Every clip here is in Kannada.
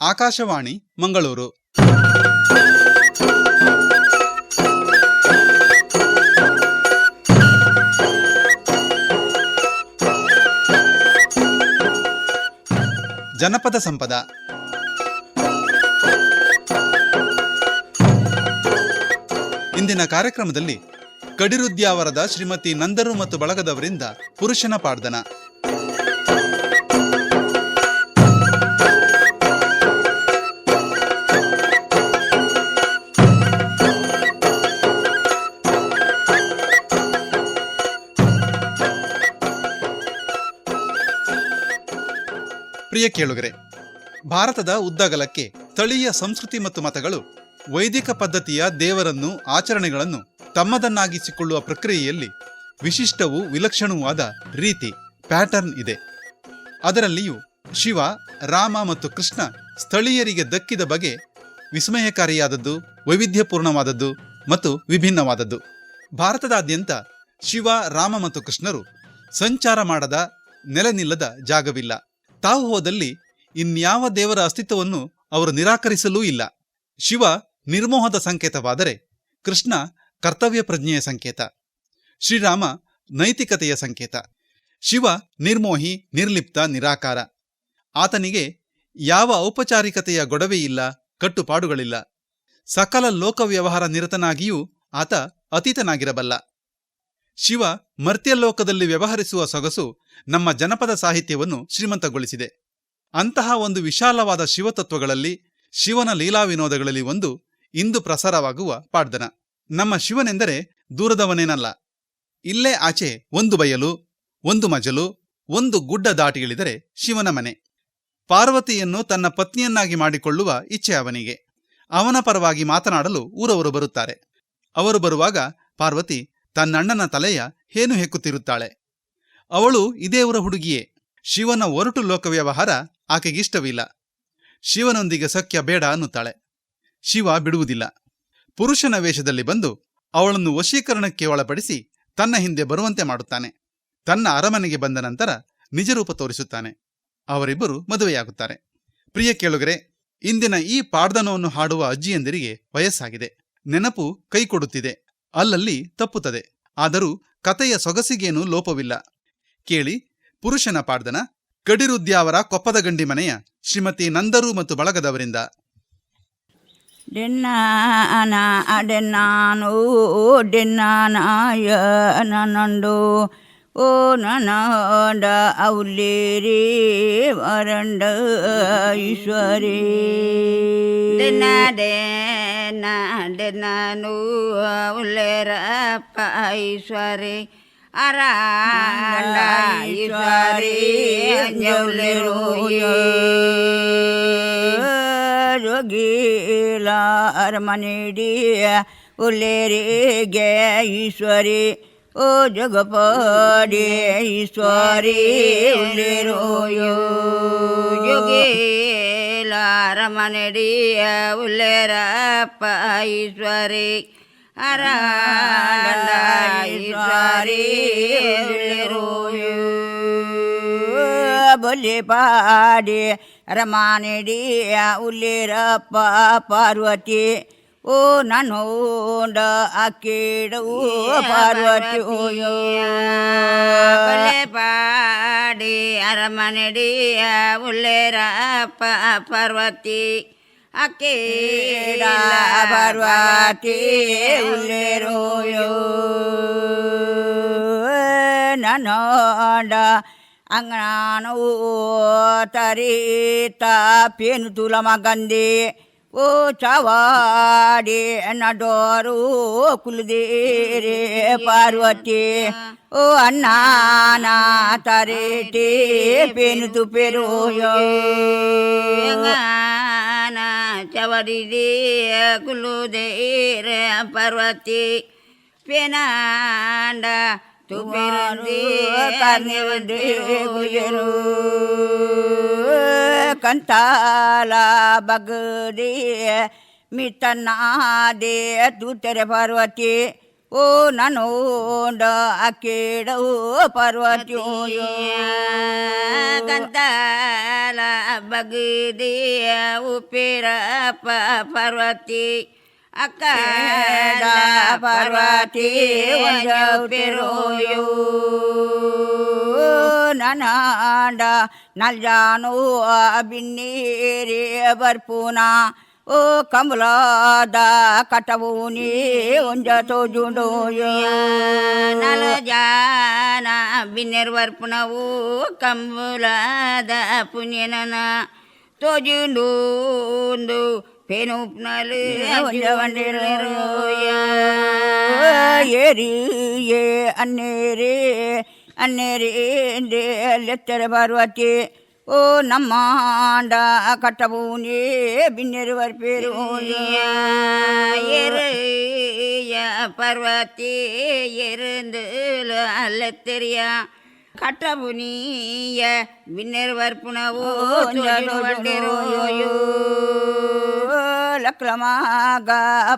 ಆಕಾಶವಾಣಿ ಮಂಗಳೂರು. ಜನಪದ ಸಂಪದ. ಇಂದಿನ ಕಾರ್ಯಕ್ರಮದಲ್ಲಿ ಕಡಿರುದ್ಯಾವರದ ಶ್ರೀಮತಿ ನಂದರು ಮತ್ತು ಬಳಗದವರಿಂದ ಪುರುಷನ ಪಾಡ್ದನ. ಪ್ರಿಯ ಕೇಳುಗರೆ, ಭಾರತದ ಉದ್ದಗಲಕ್ಕೆ ಸ್ಥಳೀಯ ಸಂಸ್ಕೃತಿ ಮತ್ತು ಮತಗಳು ವೈದಿಕ ಪದ್ಧತಿಯ ದೇವರನ್ನು, ಆಚರಣೆಗಳನ್ನು ತಮ್ಮದನ್ನಾಗಿಸಿಕೊಳ್ಳುವ ಪ್ರಕ್ರಿಯೆಯಲ್ಲಿ ವಿಶಿಷ್ಟವೂ ವಿಲಕ್ಷಣವಾದ ರೀತಿ, ಪ್ಯಾಟರ್ನ್ ಇದೆ. ಅದರಲ್ಲಿಯೂ ಶಿವ, ರಾಮ ಮತ್ತು ಕೃಷ್ಣ ಸ್ಥಳೀಯರಿಗೆ ದಕ್ಕಿದ ಬಗೆ ವಿಸ್ಮಯಕಾರಿಯಾದದ್ದು, ವೈವಿಧ್ಯಪೂರ್ಣವಾದದ್ದು ಮತ್ತು ವಿಭಿನ್ನವಾದದ್ದು. ಭಾರತದಾದ್ಯಂತ ಶಿವ, ರಾಮ ಮತ್ತು ಕೃಷ್ಣರು ಸಂಚಾರ ಮಾಡದ, ನೆಲೆ ನಿಲ್ಲದ ಜಾಗವಿಲ್ಲ. ತಾವು ಹೋದಲ್ಲಿ ಇನ್ಯಾವ ದೇವರ ಅಸ್ತಿತ್ವವನ್ನು ಅವರು ನಿರಾಕರಿಸಲೂ ಇಲ್ಲ. ಶಿವ ನಿರ್ಮೋಹದ ಸಂಕೇತವಾದರೆ ಕೃಷ್ಣ ಕರ್ತವ್ಯ ಪ್ರಜ್ಞೆಯ ಸಂಕೇತ, ಶ್ರೀರಾಮ ನೈತಿಕತೆಯ ಸಂಕೇತ. ಶಿವ ನಿರ್ಮೋಹಿ, ನಿರ್ಲಿಪ್ತ, ನಿರಾಕಾರ. ಆತನಿಗೆ ಯಾವ ಔಪಚಾರಿಕತೆಯ ಗೊಡವೆಯಿಲ್ಲ, ಕಟ್ಟುಪಾಡುಗಳಿಲ್ಲ. ಸಕಲ ಲೋಕ ವ್ಯವಹಾರ ನಿರತನಾಗಿಯೂ ಆತ ಅತೀತನಾಗಿರಬಲ್ಲ. ಶಿವ ಮರ್ತ್ಯಲೋಕದಲ್ಲಿ ವ್ಯವಹರಿಸುವ ಸೊಗಸು ನಮ್ಮ ಜನಪದ ಸಾಹಿತ್ಯವನ್ನು ಶ್ರೀಮಂತಗೊಳಿಸಿದೆ. ಅಂತಹ ಒಂದು ವಿಶಾಲವಾದ ಶಿವತತ್ವಗಳಲ್ಲಿ, ಶಿವನ ಲೀಲಾ ವಿನೋದಗಳಲ್ಲಿ ಒಂದು ಇಂದು ಪ್ರಸಾರವಾಗುವ ಪಾಡ್ದನ. ನಮ್ಮ ಶಿವನೆಂದರೆ ದೂರದವನೇನಲ್ಲ. ಇಲ್ಲೇ ಆಚೆ ಒಂದು ಬಯಲು, ಒಂದು ಮಜಲು, ಒಂದು ಗುಡ್ಡ ದಾಟಿ ಇಳಿದರೆ ಶಿವನ ಮನೆ. ಪಾರ್ವತಿಯನ್ನು ತನ್ನ ಪತ್ನಿಯನ್ನಾಗಿ ಮಾಡಿಕೊಳ್ಳುವ ಇಚ್ಛೆ ಅವನಿಗೆ. ಅವನ ಪರವಾಗಿ ಮಾತನಾಡಲು ಊರವರು ಬರುತ್ತಾರೆ. ಅವರು ಬರುವಾಗ ಪಾರ್ವತಿ ತನ್ನಣ್ಣನ ತಲೆಯ ಹೇನು ಹೆಕ್ಕುತ್ತಿರುತ್ತಾಳೆ. ಅವಳು ಇದೇ ಊರ ಹುಡುಗಿಯೇ. ಶಿವನ ಒರಟು ಲೋಕ ವ್ಯವಹಾರ ಆಕೆಗಿಷ್ಟವಿಲ್ಲ. ಶಿವನೊಂದಿಗೆ ಸಖ್ಯ ಬೇಡ ಅನ್ನುತ್ತಾಳೆ. ಶಿವ ಬಿಡುವುದಿಲ್ಲ. ಪುರುಷನ ವೇಷದಲ್ಲಿ ಬಂದು ಅವಳನ್ನು ವಶೀಕರಣಕ್ಕೆ ಒಳಪಡಿಸಿ ತನ್ನ ಹಿಂದೆ ಬರುವಂತೆ ಮಾಡುತ್ತಾನೆ. ತನ್ನ ಅರಮನೆಗೆ ಬಂದ ನಂತರ ನಿಜರೂಪ ತೋರಿಸುತ್ತಾನೆ. ಅವರಿಬ್ಬರು ಮದುವೆಯಾಗುತ್ತಾರೆ. ಪ್ರಿಯ ಕೇಳುಗರೆ, ಇಂದಿನ ಈ ಪಾಡ್ದನವನ್ನು ಹಾಡುವ ಅಜ್ಜಿಯಂದಿರಿಗೆ ವಯಸ್ಸಾಗಿದೆ. ನೆನಪು ಕೈಕೊಡುತ್ತಿದೆ, ಅಲ್ಲಲ್ಲಿ ತಪ್ಪುತ್ತದೆ. ಆದರೂ ಕತೆಯ ಸೊಗಸಿಗೇನೂ ಲೋಪವಿಲ್ಲ. ಕೇಳಿ ಪುರುಷನ ಪಾಡ್ದನ, ಕಡಿರುದ್ಯಾವರ ಕೊಪ್ಪದ ಗಂಡಿ ಮನೆಯ ಶ್ರೀಮತಿ ನಂದರು ಮತ್ತು ಬಳಗದವರಿಂದ. ಡೆನ್ನಾನ ಅಡೆನ್ನಾನು ಡೆನ್ನಾನಾಯ ನಂಡು ಓ ನನಡ ಔಲೇರಿ ವರಂಡ ಈಶ್ವರಿ ಡೆನ್ನಾನು ಔಲೇರಪ್ಪ ಈಶ್ವರಿ ಅರಾಂಡ ಈಶ್ವರಿ ಜೋಗಿಲ ಅರಮನೆಡಿ ಉಲ್ಲೇರಿಗೆ ಈಶ್ವರಿ ಓ ಜಗಪಡಿ ಈಶ್ವರಿ ಉಲ್ಲೇರೋಯೋ ಜೋಗಿಲ ಅರಮನೆಡಿ ಉಲ್ಲೇರಪ್ಪ ಈಶ್ವರಿ ಅರಾಂಡ ಈಶ್ವರಿ ಉಲ್ಲೇರೋಯೋ ಬೊಲೆ ಪಾಡಿ ರಮಾನೆಡಿಯ ಉಲ್ಲೇರಪ್ಪ ಪಾರ್ವತಿ ಓ ನನ್ನೋಂಡ ಅಕ್ಕೇಡು ಪಾರ್ವತಿ ಓಯೋ ಬೊಲೆ ಪಾಡಿ ಅರಮನೆಡಿಯ ಉಲ್ಲೇರಪ್ಪ ಪಾರ್ವತಿ ಅಕ್ಕೇಡ ಪಾರ್ವತಿ ಉಲ್ಲೇರೋಯೋ ನನ್ನೋಂಡ ಅಂಗನಾನು ತರೀತ ಪೇನು ತುಲ ಮಗಂದೆ ಓ ಚವಾಡಿ ನಡೋರು ಕುಲದೇರೆ ಪಾರ್ವತಿ ಓ ಅನ್ನಾನ ತರೇಟಿ ಪೇನು ತು ಪೆರೋಯೋ ಚವಡಿದೆ ಕುಲದೇರೆ ಪಾರ್ವತಿ ಪೇನಾಂಡ ಕಂತಾಲ ಬಗದೆ ಮಿತನಾದೆ ತೂತೆರೆ ಪಾರ್ವತಿ ಓ ನನೋಂಡ ಅಕ್ಕೇಡವು ಪಾರ್ವತಿಯೋ ಗಂತಾಲ ಬಗದಿಯ ಉಪ್ಪಿರ ಪಾರ್ವತಿ ಅಕ್ಕಡ ಪಾರ್ವತಿ ಉಪ್ಪಿರೋಯೋ ನನಾಂಡ ನಲ್ಜಾನು ಬಿನ್ನೀರಿ ಬರ್ಪುನ ಓ ಕಮಲಾದ ಕಟವೂನಿ ಒಂಜ ತೋಜುಂಡೋಯೋ ನಲ ಜಾನ ಬಿನ್ನೆರ್ವರ್ಪುನವು ಕಮಲಾದ ಪುಣ್ಯನನ ತೋಜುಂಡು ಪೆನುಪ್ನಲು ಒಂಜ ವಂಡಿರೋಯ ಏರಿ ಏ ಅನ್ನೇರಿ ಅನ್ನೇರಿ ಲೆತ್ತರ ಪಾರ್ವತಿ ಓ நம்மாண்ட கட்டபூனி பின்னிருவர் பேரோய பர்வத்தி எருந்து அல்லத்தெரியா கட்டபுனிய பின்னிருவர் புனவோ வண்டிரோயோ ಲಕ್ಲಮಾಗ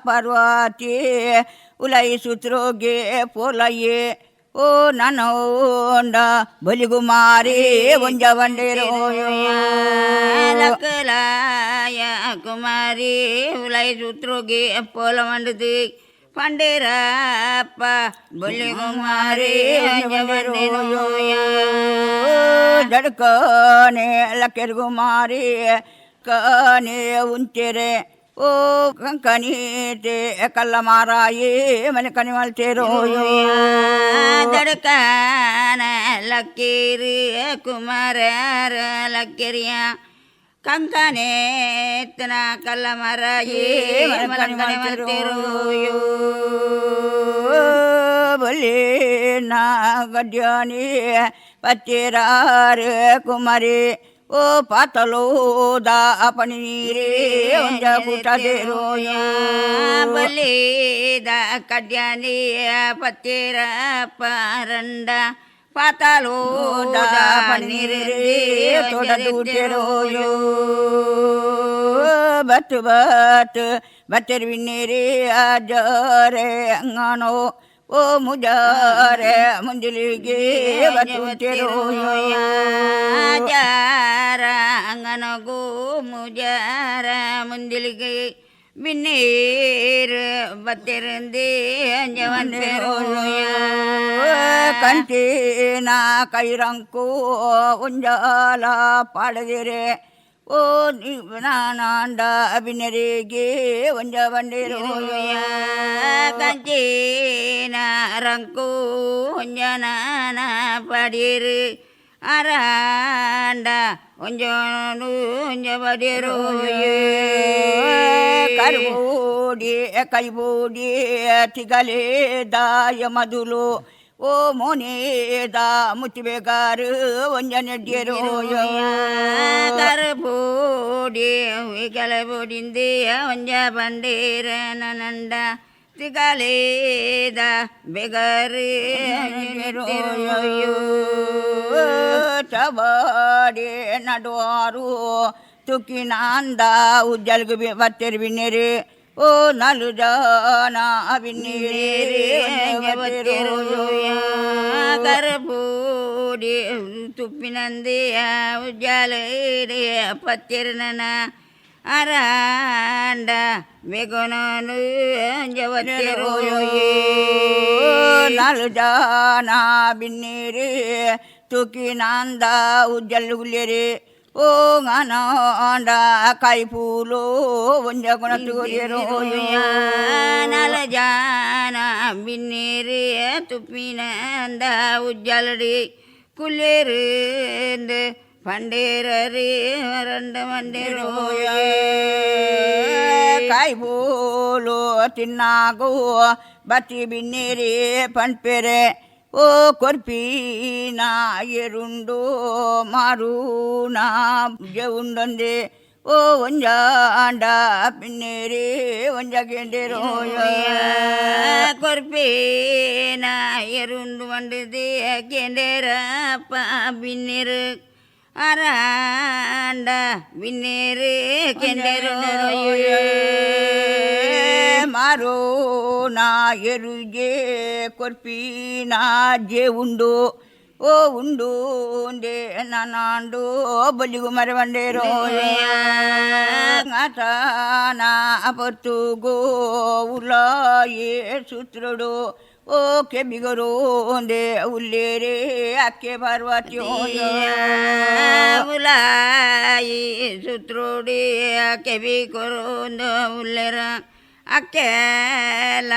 ಪಾರ್ವತಿ ಉಲೈ ಸುತ್ರೋಗೆ ಪೋಲಯೇ ಓ ನನೋಂಡ ಬಲಿಗುಮಾರಿ ಒಂಜ ವಂಡಿರೋಯ ಲಕ್ಕಲಾಯ ಕುಮಾರಿ ಉಲೈ ಸುತ್ರೋಗೆ ಪೋಲ ಮಂಡದು ಪಂಡೇರಪ್ಪ ಬಲಿಗುಮಾರಿ ಒಂಜ ವಂಡಿರೋಯ ಜಡ್ಕನೆ ಲಕ್ಕೆರ್ಗುಮಾರಿ ಕನೆ ಉಂತೆರೆ ಓ ಕಂಕನೀತೆ ಕಲ್ಲ ಮಾರಾಯೇ ಮನೆ ಕನಿ ಮಲ್ತೇರೋಯೋ ದಡಕನ ಲಕ್ಕೇರಿ ಕುಮಾರ ಲಕ್ಕೇರಿಯ ಕಂಕನೇತನ ಕಲ್ಲ ಮಾರಾಯೇ ಮನೆ ಕನಿ ಮಲ್ತೇರೋಯೋ ಬಲಿ ನಾ ಗಡ್ಯಾನಿ ಪಚ್ಚೇರಾರ ಕುಮಾರಿ ಓ ಪಾತಲೋದ ಪನೀರೇ ಒಂಜ ಪುಟದೇರೋಯ ಬಲೇದ ಕಡ್ಯಾನಿ ಪತ್ತೇರ ಪಾರಂಡ ಪಾತಲೋದ ಪನೀರೇ ತೊಡದೂಟೆರೋಯೋ ಬತ್ತು ಬತ್ತೆರ್ ವಿನ್ನೇರೇ ಅಜರೆ ಅಂಗನೋ ಓ ಮುಜಾರೆ ಮುಂಜಲಿಗೆ ಬತ್ತುಂಟೆರೋಯ ಜಾರ ಅಂಗನಗೋ ಮುಜಾರ ಮುಂಜಲಿಗೆ ಬಿನ್ನೀರು ಬತ್ತಿರಂದೇ ಅಂಜವನ್ನೆರೋಯ ಕಂಟೇನ ಕೈರಂಕು ಉಂಜಾಲ ಪಾಡದಿರೆ ಓ ನಾನಾಂಡ ಅಭಿನರಿಗೆ ಒಂಜ ಬಂಡಿರೋಯ ಕಂಚೇನ ರಂಕು ಒಂಜನಾನ ಪಡೀರು ಅರಾಂಡ ಒಂಜನು ಒಂಜ ಬಡಿರೋಯ ಕರ್ಬೋಡಿ ಕೈಬೋಡಿ ತಿಗಲೇ ದಾಯ ಮದುಲು ಓ ಮೋನೇದ ಮುಚ್ಚಬೇಗಾರು ಒಂಜ ನೆಡ್ಡಿರೋಯ ಕರ್ಬೋಡಿ ಕಲಬೋಡಿಂದೇ ಒಂಜ ಬಂಡೇರ ನಂಡ ತಿಗಲೇದ ಬೆಗರು ಚಬಾಡಿ ನಡುವಾರು ತುಕಿನಾಂದ ಉಜ್ಜಲ್ಗು ಬತ್ತೆರ್ ಬಿನ್ನೆರೆ ಓ ನಲು ಜಾನ ಬಿನ್ನೇರೆ ಕರಬೂಡಿ ತುಪ್ಪಿನಂದೆಯ ಉಜ್ಜಾಲೇ ಪತ್ತೆರ್ನನ ಅರಾಂಡ ಬೆಗೊನನು ಜವತ್ತೆರೋಯೇ ನಲು ಜಾನ ಬಿನ್ನೇರೆ ತುಕಿನಾಂದ ಉಜ್ಜಲ್ಗುಲ್ಲೆರೆ ಓ ಗಾನಾಂಡ ಕಾಯಿ ಪೂಲೋ ಒಂಜ ಗುಣತುಗೋರೋಯ ನಲ ಜಾನ ಬಿನ್ನೇರೆ ತುಪ್ಪಿನಂದ ಉಜ್ಜಲಡಿ ಕುಲ್ಲೇರು ಪಂಡೇರರಿ ರಂಡ ಮಂಡೇರೋಯ ಕಾಯಿ ಪೂಲು ತಿನ್ನಾಗೋ ಬತ್ತಿ ಬಿನ್ನೇರೆ ಪಂಪೆರೆ ಓ ಕೊರ್ಪೀನ ಎರುಂಡು ಮಾರೂನ ಜವುಂಡೊಂದೆ ಓ ಒಂಜಾಂಡ ಪಿನ್ನೇರೆ ಒಂಜ ಗೆಂಡೆರೋಯ ಕೊರ್ಪೀನ ಎರುಂಡು ಮಂಡದೆ ಗೆಂಡೆರಪ್ಪ ಬಿನ್ನೇರು ಅರಾಂಡ ಬಿನ್ನೇರೆ ಗೆಂಡೆರೋಯ ಮಾರೋನ ಎರುಗೆ ಕೊರ್ಪಿನ ಜೇ ಉಂಡು ಓ ಉಂಡು ಉಂಡೆ ನಾನಾಂಡು ಬಲಿಗು ಮರವಂಡೇರೋ ಆತಾನ ಅಪತ್ತುಗೋ ಉಲಾಯೇ ಸೂತ್ರಡು ಓ ಕೆಬಿಗರು ಒಂದೇ ಉಲ್ಲೇರೆ ಅಕ್ಕೆ ಪಾರ್ವತಿ ಉಲಾಯಿ ಸೂತ್ರೋಡಿ ಕೆಬಿ ಕೊರೊಂದು ಉಲ್ಲೇರ ಅಕ್ಕೆಲ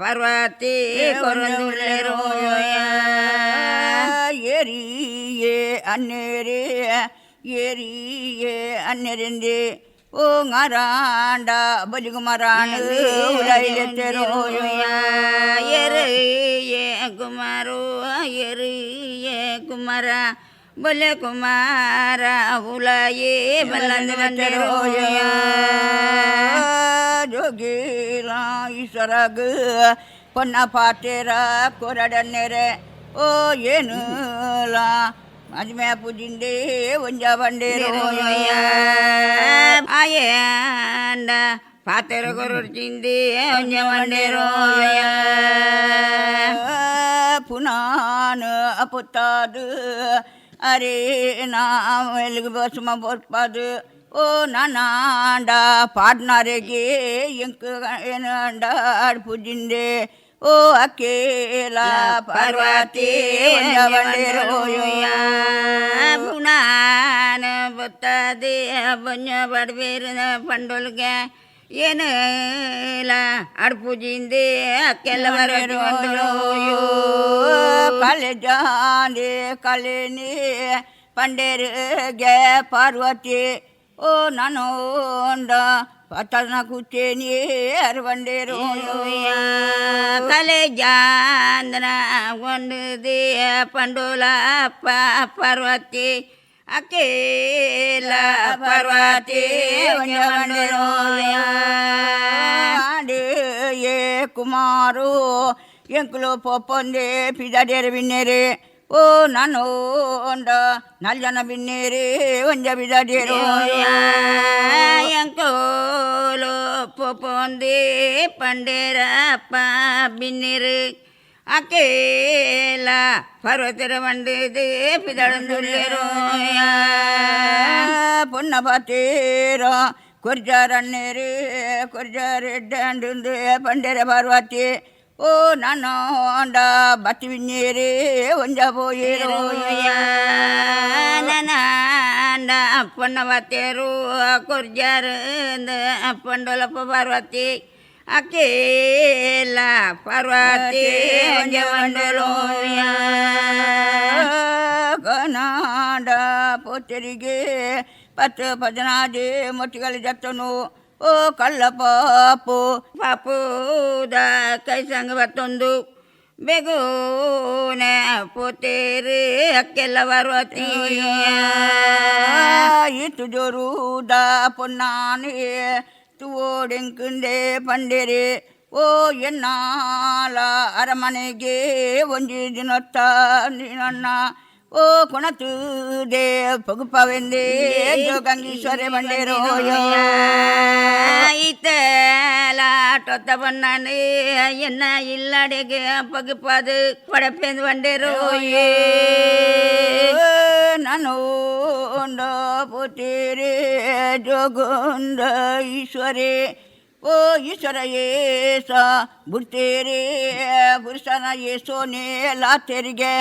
ಪಾರ್ವತಿ ಕೊರೊಂದು ಉಲ್ಲೇರೋ ಏರಿಯೇ ಅನ್ನೇರೆ ಏರಿಯೇ ಅನ್ನೆರೆಂದೆ ಓ ngaranಡ ಬಲಿಗು ಮರಾಣ ಉಲೈಲೆತೆರೋ ಎರಿಯೇ ಕುಮಾರು ಎರಿಯೇ ಕುಮಾರ ಬಲೆ ಕುಮಾರ ಉಲಾಯೇ ಬಲಂದು ಬಂದೆರೋ ಜೋಗಿಲ ಈಶ್ವರಗ ಪೊನ್ನ ಪಾಟೇರ ಕೊರಡನ್ನೆರೆ ಓ ಏನುಲ ಮಜ್ಮೆ ಪೂಜಿಂದೆ ಒಂಜ ಬಂಡೇರೋ ಆಯಂಡ ಪಾತೆರ ಕೊರಚಿಂದೆ ಒಂಜ ಬಂಡೇರೋ ಪುನಾನ ಅಪುತ್ತಾದು ಅರೇ ನಾವೆಲ್ಗೆ ಬಸುಮ ಬರ್ಪಾದು ಓ ನಾನಾಂಡ ಪಾಡ್ನಾರೆಗೆ ಎಂಕ ಏನಂಡ ಪೂಜಿಂದೆ ಓ ಅಕ್ಕೇಲ ಪಾರ್ವತಿ ಪುನಾನ ಬತ್ತದೆ ಬೊಂಜ ಬಡಬೇರ ಪಂಡೋಲ್ಗೆ ಏನೆಲ್ಲ ಅಡ್ಪೂಜಿಂದೆ ಅಕ್ಕೆಲ್ಲ ಬರೋ ಕಲೆ ಜಾಂಡೆ ಕಲೆನೇ ಪಂಡೇರಿಗೆ ಪಾರ್ವತಿ ಓ ನಾನೋಂಡ ಪತನ ಕೂತೇನಿ ಅರವಂಡೇರೋ ಕಲೆ ಜಾಂದ್ರ ಒಂದು ದೇ ಪಂಡೋಲ ಪಾರ್ವತಿ ಅಕ್ಕೇಲ ಪಾರ್ವತಿ ಏ ಕುಮಾರು ಎಂಕುಲು ಪೊಪ್ಪೊಂದೆ ಪಿದಾಡೇರು ಬಿನ್ನೇರೆ ಓ ನಾನೋಂಡ 4 ಜನ ಬಿನ್ನೇರೆ ಒಂಜ ಬಿದಾಡೇರು ಎಂಕೋಲು ಪೊಪ್ಪೊಂದೆ ಪಂಡೇರಪ್ಪ ಬಿನ್ನೇರು ಅಕ್ಕೇಲ ಪರ್ವತರ ಮಂಡದೆ ಪಿದಳಂದುಲ್ಲೇರೋ ಪೊನ್ನ ಪಾತೇರ ಕೊರ್ಜಾರಣ್ಣೇರೆ ಕೊರ್ಜಾರೆಡ್ಡಂಡು ಪಂಡೇರ ಪಾರ್ವತಿ ಓ ನಾನೋಂಡ ಬತ್ತಿ ಬಿನ್ನೇರೆ ಒಂಜ ಪೋಯೇರೋ ನನಾಂಡ ಪೊನ್ನ ಪಾತೇರು ಕೊರ್ಜಾರ ಪಂಡೋಲಪ್ಪ ಪಾರ್ವತಿ ಅಕ್ಕೇಲ ಪಾರ್ವತಿ ಒಂಜ ಮಂಡಲೋ ಕನಾಡ ಪೋತರಿಗೆ ಪತ್ತು ಪದನಾದೆ ಮೊಟ್ಟಿಗಳ ಜತ್ತನು ಓ ಕಳ್ಳ ಪಾಪು ಪಾಪುದ ಕೈ ಸಂಗ ಬತ್ತೊಂದು ಬೇಗೋನೆ ಪೋತೇರಿ ಅಕ್ಕೆಲ್ಲ ಪಾರ್ವತಿ ಇತ್ತು ಜೋರುದ ಪೊನ್ನಾನೆ ತುವೋಡೆಂಕುಂಡೆ ಪಂಡೇರೆ ಓ ಎನ್ನಾಲ ಅರಮನೆಗೆ ಒಂಜಿ ದಿನೊತ್ತ ನಿನ್ನ ಓ ಕುಣತುದೆ ಪಗುಪವೆಂದೆ ಜೋಗಂಗೀಶ್ವರೆ ಬಂಡೇರೋ ಇತ್ತಲ ಟೊತ್ತ ಬಣ್ಣನೆ ಎನ್ನ ಇಲ್ಲಡೆಗೆ ಪಗುಪದು ಪಡಪೆಂದು ಬಂಡೇರೋ ನಾನು ಪೋತೇರೆ ಜೋಗುಂಡ ಈಶ್ವರೇ ಓ ಈಶ್ವರ ಏಸ ಬುಡ್ತೇರೆ ಪುರುಷನ ಏಸೋನೆ ಲಾತೆರಿಗೆ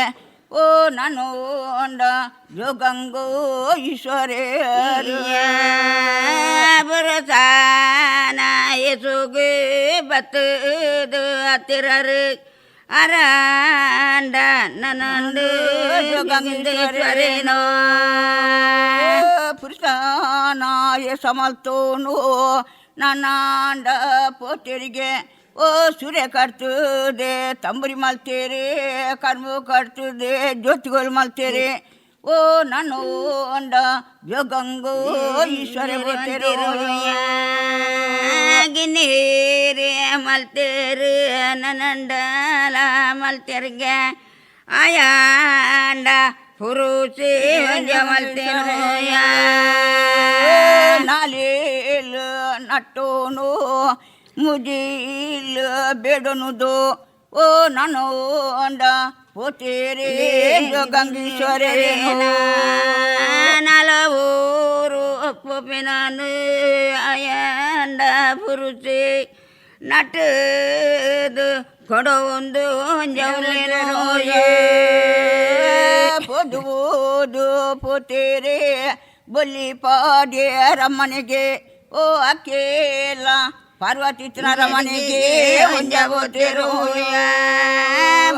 ಓ ನಾನು ಜೋಗಂಗೋ ಈಶ್ವರೇ ಪುರುಷನ ಏಸುಗೆ ಬತ್ತದು ಹತ್ತಿರರು ಅರಾಂಡ ನನ್ನಂದು ಜೋಗಂಗೇಶ್ವರೇನೋ ಪುರುಷನಾಯ ಸಮಲ್ತೋನು ನನ್ನಾಂಡ ಪೋತೇರಿಗೆ ಓ ಸೂರ್ಯ ಕಟ್ತದೆ ತಂಬುರಿ ಮಲ್ತೇರೆ ಕರ್ಮು ಕಟ್ತದೆ ಜ್ಯೋತಿಗೋಲು ಮಲ್ತೇರೆ ಓ ನಾನು ಅಂಡ ಜೋಗಂಗೋ ಈಶ್ವರ ಗಿನ್ನೇರೆ ಮಲ್ತೇರೆ ನನ್ನಂಡಲ ಮಲ್ತೇರಿಗೆ ಆಯಾಂಡ ಪುರುಷೇ ಮಲ್ತೇರೋ ನಾಲೇಲು ನಟ್ಟೋನು ಮುಜಿಲ್ ಬೇಡನುದು ಓ ನಾನು ಅಂಡ ಪೋತೇರೆ ಗಂಗೀಶ್ವರೇ ನಲವೂರು ಒಪ್ಪು ಅಯಂಡ ಪುರುಷೆ ನಟದು ಕೊಡೊಂದು ಜೌಲೇನೋಯೇ ಪೊದುವುದು ಪೋತೇರೆ ಬೊಲ್ಲಿ ಪಾಡ್ಯ ರಮನೆಗೆ ಓ ಅಕ್ಕೇಲ ಪಾರ್ವತಿ ರಮನೆಗೆ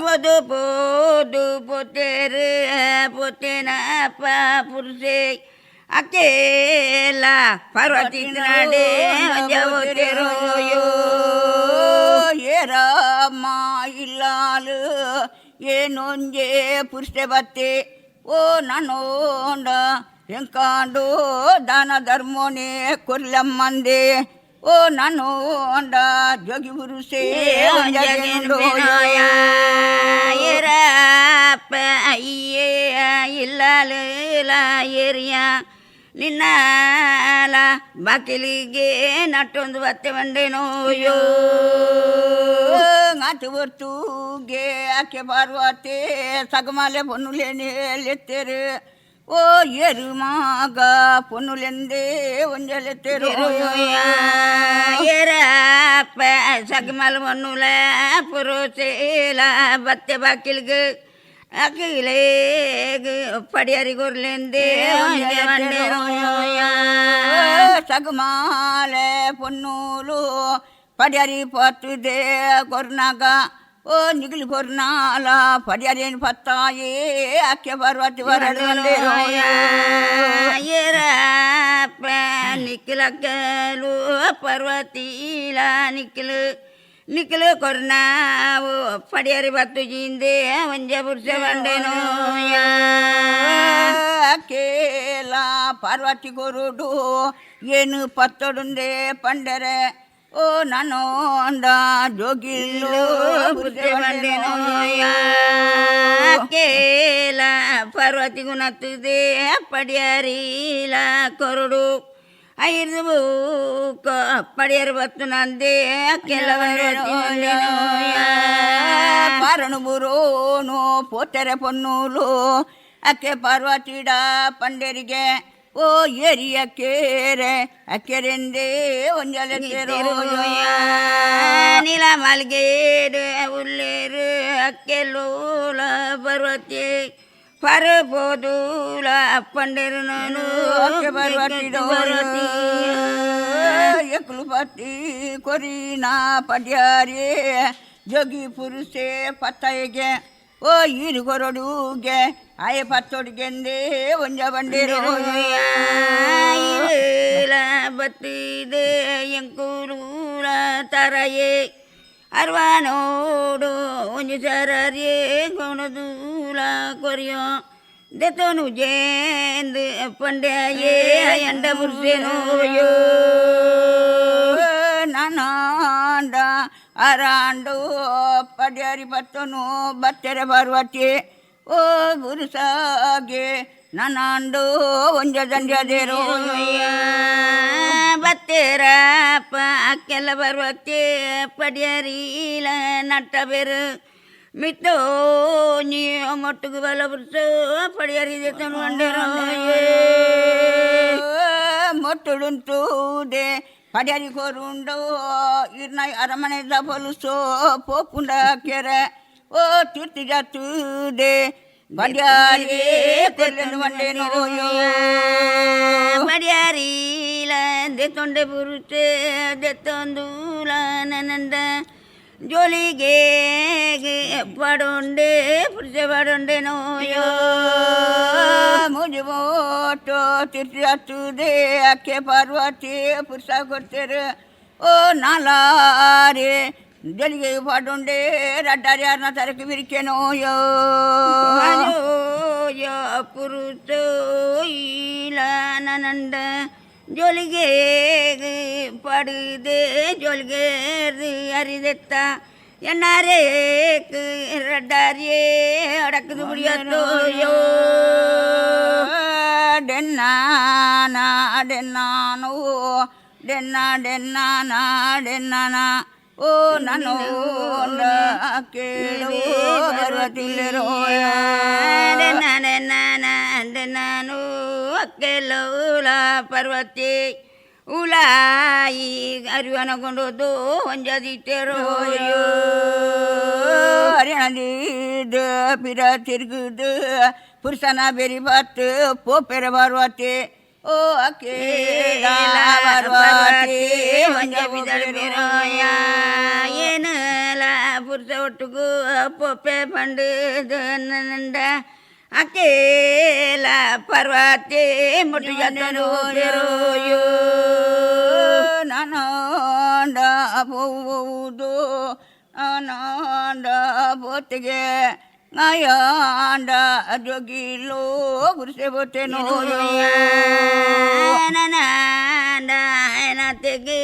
ಪೊದು ಪೋದು ಪೋತೇರು ಪೋತೇನ ಪುರುಷೆ ಅಕ್ಕೇಲ ಪಾರ್ವತಿ ನಡೆ ಏರಮ್ಮ ಇಲ್ಲಾಲು ಏನೊಂಜೆ ಪುರುಷೆ ಬತ್ತೆ ಓ ನಾನೋಂಡ ಎಂಕಾಂಡು ದಾನ ಧರ್ಮೋನೆ ಕೊರ್ಲಮ್ಮಂದೆ ಓ ನಾನು ಅಂಡ ಜೋಗಿ ಪುರುಷೇ ಅಯ್ಯೇ ಇಲ್ಲಾಲ ಏರಿಯ ನಿನ್ನಾಲ ಬಾಕಿಲಿಗೆ ನಟ್ಟೊಂದು ಬತ್ತೆ ಬಂಡೆನೋಯೋ ಆಚೆ ಬರ್ತೂಗೆ ಆಕೆ ಪಾರ್ವತಿ ಸಗಮಾಲೆ ಪೊನ್ನುಲೇನೆ ಲೆತ್ತೇರು ಓ ಎರು ಮಗ ಪೊನ್ನುಲೆಂದೇ ಒಂಜಲೆತ್ತೇರು ಏರಪ್ಪ ಸಗಮಾಲ ಪೊನ್ನುಲ ಪುರೋಸೇಲ ಬತ್ತೆ ಬಾಕಿಲ್ಗೆ ಅಖಿಲೇಗ ಪಡಿಯರಿಗೊರ್ಲೆಂದೇ ಸಗಮಾಲೆ ಪೊನ್ನೂಲು ಪಡಿಯರಿ ಪತ್ತುದೇ ಕೊರ್ನಾಗ ಓ ನಿಗಿಲು ಕೊರ್ನಾಲ ಪಡಿಯರೇನು ಪತ್ತಾಯೇ ಅಕ್ಕೆ ಪಾರ್ವತಿ ಏರಪ್ಪ ನಿಖಿಲಕ್ಕಲು ಪರ್ವತೀಲ ನಿಖಿಲು ನಿಖಿಲು ಕೊರ್ನಾವು ಪಡಿಯರಿ ಬತ್ತು ಜಿಂದೆ ಒಂಜ ಪುರುಷ ಬಂಡೆನೋ ಅಕ್ಕೇಲ ಪಾರ್ವತಿ ಕೊರುಡು ಏನು ಪತ್ತೊಡುಂದೆ ಪಂಡರೆ ಓ ನಾನು ಅಂದ ಜೋಗಿಲ್ಲು ಕೇಲ ಪಾರ್ವತಿ ಗುಣತ್ತದೆ ಪಡಿಯರಿಲ ಕೊರಡು ಐದು ಬೂಕ ಪಡಿಯರು ಬತ್ತು ನಂದೆ ಪಾರಣು ಬುರೋನು ಪೋತೆರೆ ಪೊನ್ನೂಲು ಅಕ್ಕೆ ಪಾರ್ವತಿಡ ಪಂಡರಿಗೆ ಓ ಏರಿಯ ಕೇರೆ ಅಕ್ಕೆರೆಂದೇ ಒಂಜಲೆತ್ತೇರೋ ನೀಲ ಮಲ್ಗೇರು ಉಲ್ಲೇರು ಅಕ್ಕೆಲ್ಲೂಲ ಪರ್ವತಿ ಪರಬೋದೂಲ ಪಂಡರು ನಾನು ಪರ್ವತಿಡೋ ಎಕ್ಲು ಪತಿ ಕೊರಿನಾ ಪಡ್ಯಾರೇ ಜೋಗಿ ಪುರುಷೆ ಪತ್ತೈಗೆ ಓ ಈರು ಕೊರಡುಗೆ ಆಯ ಪತ್ತೊಡ್ಗೆಂದೇ ಒಂಜ ಬಂಡೇರೋ ಬತ್ತಿದೆ ಎಂಕೂಲೂಲ ತರಯೇ ಅರ್ವಾನೋಡು ಒಂಜು ಸರರೇ ಗೊಣದೂಲ ಕೊರಿಯೋ ದೆತೋನು ಜೇಂದ್ ಪಂಡ್ಯಾಯೇ ಎಂಡ ಪುರುಷೇನೋಯೋ ನಾನಾಂಡ ಅರಾಂಡು ಪಡ್ಯಾರಿ ಪತ್ತನು ಬತ್ತೆರೆ ಪಾರ್ವತಿ ಓ ಪುರುಷಾಗೆ ನಾನಾಂಡು ಒಂಜ ದಂಡ್ಯದೇರೋ ಬತ್ತೆರಪ್ಪ ಅಕ್ಕೆಲ್ಲ ಪಾರ್ವತಿ ಪಡ್ಯಾರೀಲ ನಟ್ಟ ಬೇರು ಮಿತ್ತೋ ನೀ ಮೊಟ್ಟುಗು ಬಲ ಪುರುಷ ಪಡ್ಯಾರಿದೆ ತಂಡ್ಕೊಂಡೇರೋ ಮೊಟ್ಟುಡುಂಟುದೆ ಪಡ್ಯಾರಿ ಕೊರುಂಡು ಇರ್ನ ಅರಮನೆದ ಪೊಲುಸೋ ಪೋಪುಂಡ ಕೆರೆ ಓ ತೀರ್ತಿ ಜಾತುದೆ ಪಡ್ಯಾರಿ ಕೊರ್ಲೆಂದು ಬಂಡೇನೋ ಪಡ್ಯಾರೀಲ ದೆತ್ತೊಂಡೆ ಪುರುಷೆ ದೆತ್ತೊಂದೂಲ ನನಂದ ಜೋಲಿಗೆ ಪಡೊಂಡೆ ಪುರುಷ ಪಡೊಂಡೆ ನೋಯೋ ಮುಜುಮೋಟೋ ತೀರ್ತಿ ಜಾತುದೆ ಅಕ್ಕೆ ಪಾರ್ವತಿ ಪುರುಷ ಕೊಡ್ತೇರು ಓ ನಾಲಾರೆ ಜಲಿಗೆ ಪಾಡುಂಡೆ ರಡ್ಡಾರಿ ಯಾರನ್ನ ತರಕ್ಕೆ ಬಿರಿಕೆನೋಯೋ ಯೋ ಪುರುಷ ಇಲ್ಲ ನನಂಡ ಜೋಲಿಗೆ ಪಡುದೆ ಜೋಲಿಗೆ ಅರಿದೆತ್ತ ಎಣ್ಣಾರೇಕ್ ರಡ್ಡಾರಿಯೇ ಅಡಕದು ಬಿಡಿಯತ್ತೋಯೋ ಡೆನ್ನಾನ ಡೆನ್ನಾನು ಡೆನ್ನ ಓ ನಾನು ಕೇಳು ಬರುತ್ತಿಲ್ಲರೋಯ ನಾನು ಅಕ್ಕೆಲ್ಲ ಪರ್ವತಿ ಉಲಾಯಿ ಅರಿವನಗೊಂಡೋದು ಹೊಂಜದಿಟ್ಟೆರೋಯೋ ಹರಿಯಣದಿದ್ದ ಪಿರ ತಿರುಗುದು ಪುರುಷನ ಬೆರಿ ಬತ್ತು ಪೋಪೆರ ಬರುವತ್ತೆ ಓ ಅಕ್ಕೇಲ ಬರುವತ್ತೆ ಹೊಂಜ ಬಿದಳಬೇರೋಯ ಏನಲ ಪುರುಷ ಒಟ್ಟಿಗೂ ಪೋಪೆ ಪಂಡು ನಂದ ಅಕ್ಕೇಲ ಪರ್ವತೆ ಮುಟ್ಟು ಜೋಯೋ ನಾನಂದ ಹೋವುದು ನಾನಂದ ಬೊತ್ತಿಗೆ ನಾಯಾಂದ ಜೋಗಿಲೋ ಗುರುಸೆ ಬೊತ್ತೆ ನೋಯ ನಾನಂದ ತೆಗೆ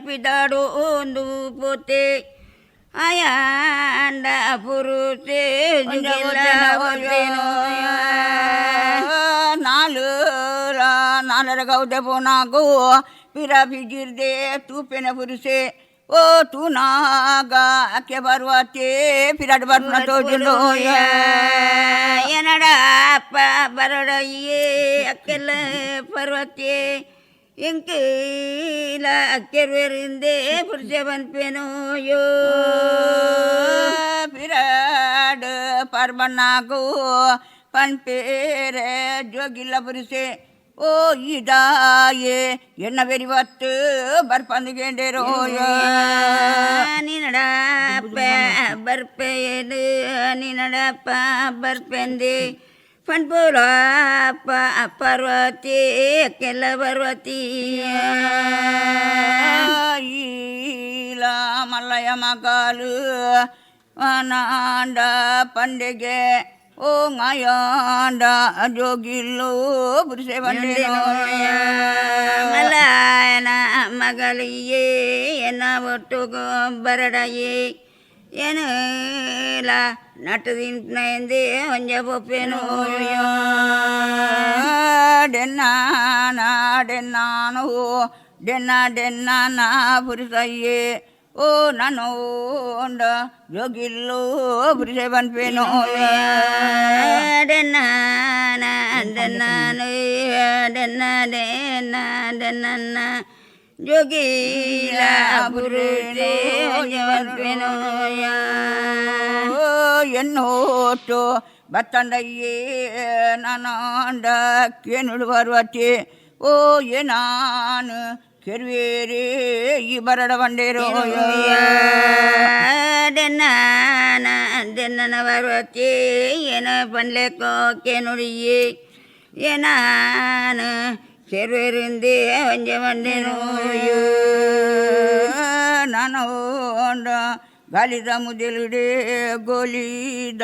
ಪಿದಾಡು ಒಂದು ಪೋತೆ ಆಯಾಂದ ಪುರುಷೆ ನಾಲರ ಗೌದೆ ಪೋನಾಗೋ ಪಿರ ಬಿಜಿರ್ದೆ ತೂಪೆನ ಪುರುಷೆ ಓ ತೂ ನಾಗ ಅಕ್ಕೆ ಬರುವತ್ತೆ ಪಿರಾಡ್ ಬರ್ನ ತೋಜಲೋಯ ಏನಡ ಅಪ್ಪ ಬರಡಯ್ಯೇ ಅಕ್ಕೆಲ್ಲ ಪರ್ವತೆ ಎಂಕೀಲ ಅಕ್ಕೆರುವರಿಂದೆ ಪುರುಷ ಬಂದ್ಪೇನೋಯೋ ಪಿರಾಡ್ ಪರ್ಬನಾಗೋ ಪನ್ಪೇರೆ ಜೋಗಿಲ್ಲ ಪುರುಷೆ ಓ ಇದಾಯೇ ಎಣ್ಣ ಬೆರಿವತ್ತು ಬರ್ಪಂದುಗೆಂಡೆರೋಯ ನೀನಡಪ್ಪ ಬರ್ಪೆಯದು ನೀನಡಪ್ಪ ಬರ್ಪೆಂದೆ ಪಂಡ್ಪುರಪ್ಪ ಪರ್ವತಿ ಅಕ್ಕೆಲ್ಲ ಪರ್ವತಿ ಈಲ ಮಲ್ಲಯ್ಯ ಮಗಾಲು ನಾಂಡ ಪಂಡೆಗೆ ಓ ಮಾಯಾಂಡ ಜೋಗಿಲ್ಲೋ ಪುರುಷೆ ಬಂಡೆ ಮಲಾಯನ ಮಗಳಿಯೇ ಎನ್ನ ಒಟ್ಟು ಬರಡಯೇ ಏನಲ್ಲ ನಟದಿಂದೆ ಹೊಂಜ ಪೊಪ್ಪೆನೋ ಡೆನ್ನಾನು ಡೆನ್ನ ಪುರುಷಯ್ಯೇ ಓ ನಾನೋಂಡ ಜೋಗಿಲ್ಲೋ ಪುರುಷ ಬನ್ಪೇನೋ ಡೆನ್ನ ಜೋಗಿಲ ಪುರುಷ ಬನ್ಪೇನೋ ಎನ್ನೋಟು ಬತ್ತಂಡಯ್ಯೇ ನಾನಂಡ ಕೇನುಡು ಬರುವತ್ತೆ ಓ ಏನಾನು ಕೆರುವೇರೇ ಈ ಬರಡ ಬಂಡೇರೋಯ ಡೆನ್ನ ಬರುವತ್ತೆ ಏನ ಪಂಡ್ಲೆಕ್ಕೋ ಕೇನುಡಿಯೇ ಏನಾನು ಕೆರುವೇರಿಂದೆ ಹೊಂಜ ಬಂಡೇನೋಯೋ ನಾನು ಗಾಲಿದ ಮುದಲಿಡೆ ಗೋಲಿದ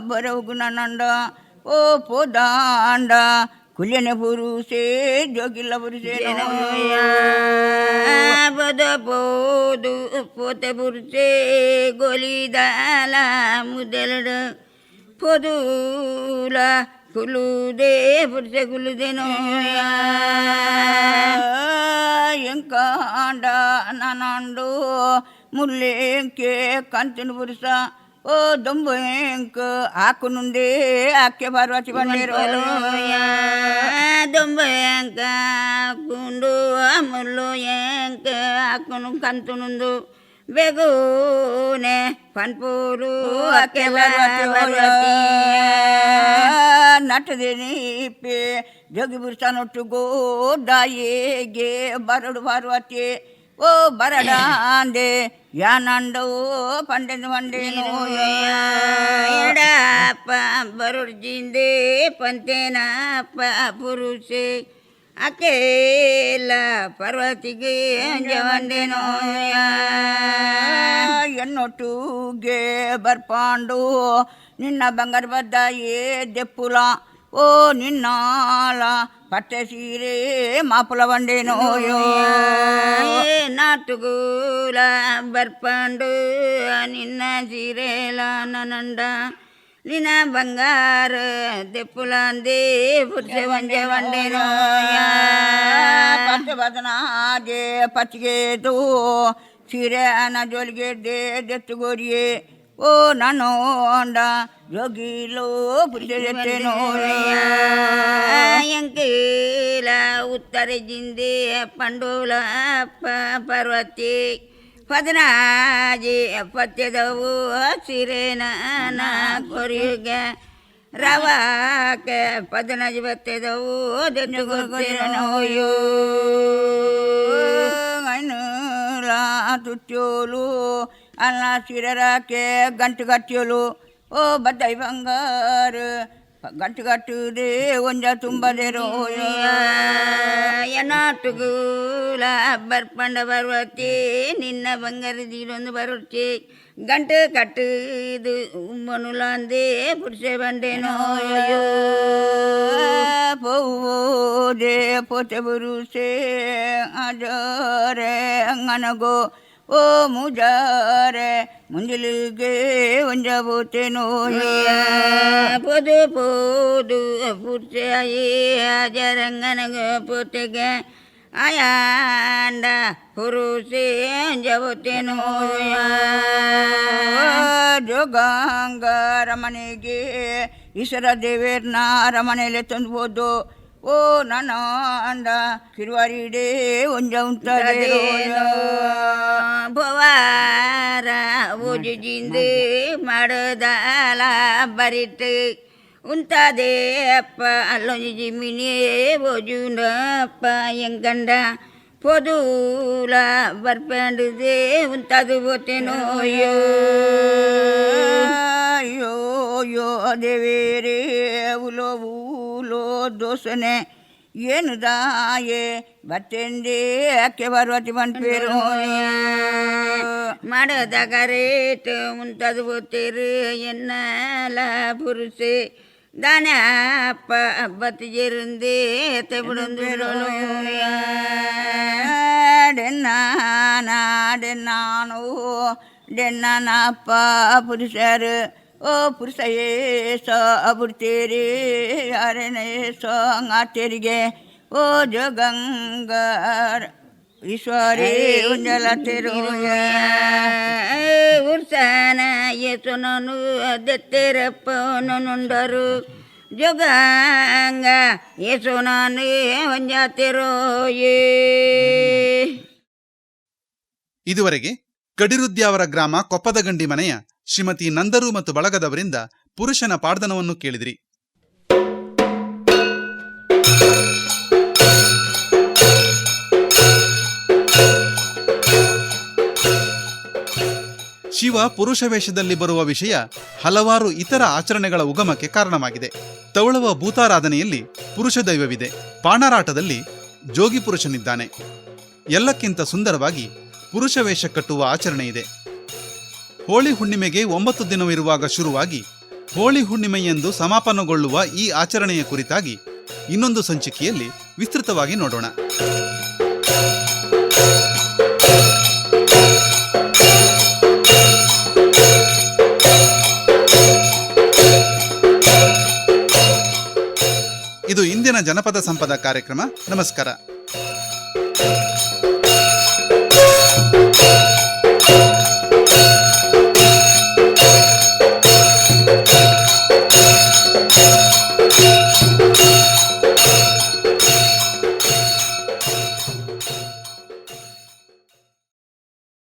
ಬರವುಗು ನನ್ನಂಡ ಓ ಪೋದಾಂಡ ಕುಲ್ಯನ ಪುರುಷೆ ಜೋಗಿಲ್ಲ ಪುರುಷೆ ಬದ ಪೋದು ಪೋತೆ ಪುರುಷೆ ಗೋಲಿದಾಲ ಮುದಲಡ ಪೊದೂಲ ಕುಲುದೆ ಪುರುಷೆ ಕುಲುದೇನೋ ಎಂಕಾಂಡ ನಾನಂಡು ಮುಲ್ಲೆಂಕೆ ಕಂತಿನ ಪುರುಷ ಓ ದೊಂಬೆಂಕ ಆಕುನುಂದೆ ಆಕೆ ಪಾರ್ವತಿ ಬಂಡೇರೋಯ ದೊಂಬೆಂಕ ಕುಂಡು ಮುಲ್ಲು ಎಂಕ ಆಕುನು ಕಂತುನುಂದು ಬೆಗೂನೆ ಪನ್ಪೂರು ಆಕೆ ಪಾರ್ವತಿ ನಟದೇನಿಪೆ ಜೋಗಿ ಪುರುಷನೊಟ್ಟುಗೋ ದಾಯೇಗೆ ಬರಡು ಪಾರ್ವತಿ ಓ ಬರಡಾಂದೆ ಯಾನಂಡೋ ಪಂಡೆನು ಪಂಡೇನೋ ಎಡಪ್ಪ ಬರುಡ್ಜಿಂದೆ ಪಂತೇನಪ್ಪ ಪುರುಷೆ ಅಕೇಲ ಪರ್ವತಿಗೆ ಅಂಜವಂಡೇನೋ ಎನ್ನೊಟ್ಟುಗೆ ಬರ್ಪಾಂಡು ನಿನ್ನ ಬಂಗಾರ ಬದ್ದಾಯೇ ದೆಪ್ಪುಲ ಓ ನಿನ್ನಾಲ ಪಟ್ಟೆ ಸೀರೆ ಮಾಪುಲ ಬಂಡೇನೋಯೋ ನಾಟುಗೂಲ ಬರ್ಪಂಡು ನಿನ್ನ ಸೀರೆಲ ನನಂಡ ನಿನ್ನ ಬಂಗಾರ ದೆಪ್ಪುಲಾಂದೆ ಪುರ್ಸೆ ವಂಜೆ ವಂಡೇನೋ ಪಚ್ಚ ಬದನಾಗೆ ಪಚ್ಚಿಗೆದು ಸೀರೆ ಅನ ಜೋಲಿಗೆ ದೆತ್ತುಗೋರಿಯೇ ಓ ನಾನೋಂಡ ಜೋಗಿಲೋ ಪುರ್ಸೆ ಜೊತೆನೋ ಎಂಕೀಲ ಉತ್ತರ ಜಿಂದೆ ಪಂಡೋಲ ಪರ್ವತಿ ಪದನಾಜಿ ಪತ್ಯದವು ಸಿರೇನ ಕೊರಿಯುಗೆ ರವಾಕೆ ಪದನಾಜಿ ಬತ್ತೆದವು ದೆತ್ತುಗೋರಿಯೋ ತುಚ್ಚೋಲು ಅಲ್ಲ ಸಿರರಾಕೆ ಗಂಟು ಗಟ್ಟಿಯೋಲು ಓ ಬದ್ದೈ ಬಂಗಾರ ಗಂಟು ಗಟ್ಟುದೇ ಒಂಜ ತುಂಬದೇರೋ ಎನಾಟುಗೂಲ ಬರ್ಪಂಡ ಬರುವತ್ತೆ ನಿನ್ನ ಬಂಗಾರದೀರೊಂದು ಬರುತ್ತೆ ಗಂಟು ಕಟ್ಟುದು ಮನುಲಾಂದೆ ಪುರುಷೆ ಬಂಡೇನೋ ಪೋದೆ ಪೋತೆ ಬರುಸೆ ಅಜರೆ ಅಂಗನಗೋ ಓ ಮುಜಾರೆ ಮುಂಜಲಿಗೆ ಒಂಜಬೋತೇನೋ ಪೋದು ಪೋದು ಪುರ್ಚಾಯಿ ಅಜರಂಗನಗ ಪೋತೆಗೆ ಆಯಾಂಡ ಪುರುಷೆ ಅಂಜಬೋತೇನೋ ಜೋಗಾಂಗ ರಮಣೆಗೆ ಈಶ್ವರ ದೇವೇರ್ನ ರಮಣೆಯಲ್ಲಿ ತಂದುಬೋದು ಓ ನನ್ನ ಅಂಡ ಕಿರುವಾರಿಡೇ ಒಂಜ ಉಂಟದೇನೋ ಭವಾರ ಓಜುಜಿಂದು ಮಾಡದಾಲ ಬರಿಟ್ಟು ಉಂಟದೇ ಅಪ್ಪ ಅಲ್ಲೊಂಜಿ ಜಿಮ್ಮಿನೇ ಓಜುಂಡಪ್ಪ ಎಂಗಂಡ ಪೊದೂಲ ಬರ್ಪಂಡುದೇ ಉಂಟದು ಬೋತೇನೋ ಅಯ್ಯೋ ಯೋ ದೇವೇರೇ ಉಲೋ ಊಲೋ ದೋಸನೆ ಏನು ದಾಯೆ ಬತ್ತೆಂದೇ ಅಕ್ಕೆ ಬರುವತಿ ಬಂದ್ಪೇರು ಮಾಡದಾಗ ರೇಟ್ ಉಂಟದು ಬೋತೇರು ಎನ್ನಲ ಪುರುಷೆ ದಾನ ಅಪ್ಪ ಬತ್ತಿಜಿರುಂದೇ ತೆಬಿಡೊಂದು ಡೆನ್ನಾನು ಡೆನ್ನನಪ್ಪ ಪುರುಷರು ಓ ಪುರುಷ ಏಸ ಅಬುಡ್ತೇರಿ ಯಾರೇನೇ ಸಂಗಾತೆರಿಗೆ ಓ ಜಗಂಗರ್ ಈಶ್ವರೇ ಉಂಜಲತೆರು ಉರ್ಸನ ಏಸು ನಾನು ದೆತ್ತೆರಪ್ಪ ನೋನುಂಡರು ಜಗಂಗ ಏಸು ನಾನು ಒಂಜಾತೆರೋ ಇದುವರೆಗೆ ಕಡಿರುದ್ಯಾವರ ಗ್ರಾಮ ಕೊಪ್ಪದಗಂಡಿ ಮನೆಯ ಶ್ರೀಮತಿ ನಂದರು ಮತ್ತು ಬಳಗದವರಿಂದ ಪುರುಷನ ಪಾಡ್ದನವನ್ನು ಕೇಳಿದಿರಿ. ಶಿವ ಪುರುಷ ವೇಷದಲ್ಲಿ ಬರುವ ವಿಷಯ ಹಲವಾರು ಇತರ ಆಚರಣೆಗಳ ಉಗಮಕ್ಕೆ ಕಾರಣವಾಗಿದೆ. ತವಳುವ ಭೂತಾರಾಧನೆಯಲ್ಲಿ ಪುರುಷ ದೈವವಿದೆ. ಪಾಣರಾಟದಲ್ಲಿ ಜೋಗಿ ಪುರುಷನಿದ್ದಾನೆ. ಎಲ್ಲಕ್ಕಿಂತ ಸುಂದರವಾಗಿ ಪುರುಷ ವೇಷ ಕಟ್ಟುವ ಆಚರಣೆ ಇದೆ. ಹೋಳಿ ಹುಣ್ಣಿಮೆಗೆ 9 ದಿನವಿರುವಾಗ ಶುರುವಾಗಿ ಹೋಳಿ ಹುಣ್ಣಿಮೆಯೆಂದು ಸಮಾಪನಗೊಳ್ಳುವ ಈ ಆಚರಣೆಯ ಕುರಿತಾಗಿ ಇನ್ನೊಂದು ಸಂಚಿಕೆಯಲ್ಲಿ ವಿಸ್ತೃತವಾಗಿ ನೋಡೋಣ. ಇದು ಇಂದಿನ ಜನಪದ ಸಂಪದ ಕಾರ್ಯಕ್ರಮ. ನಮಸ್ಕಾರ.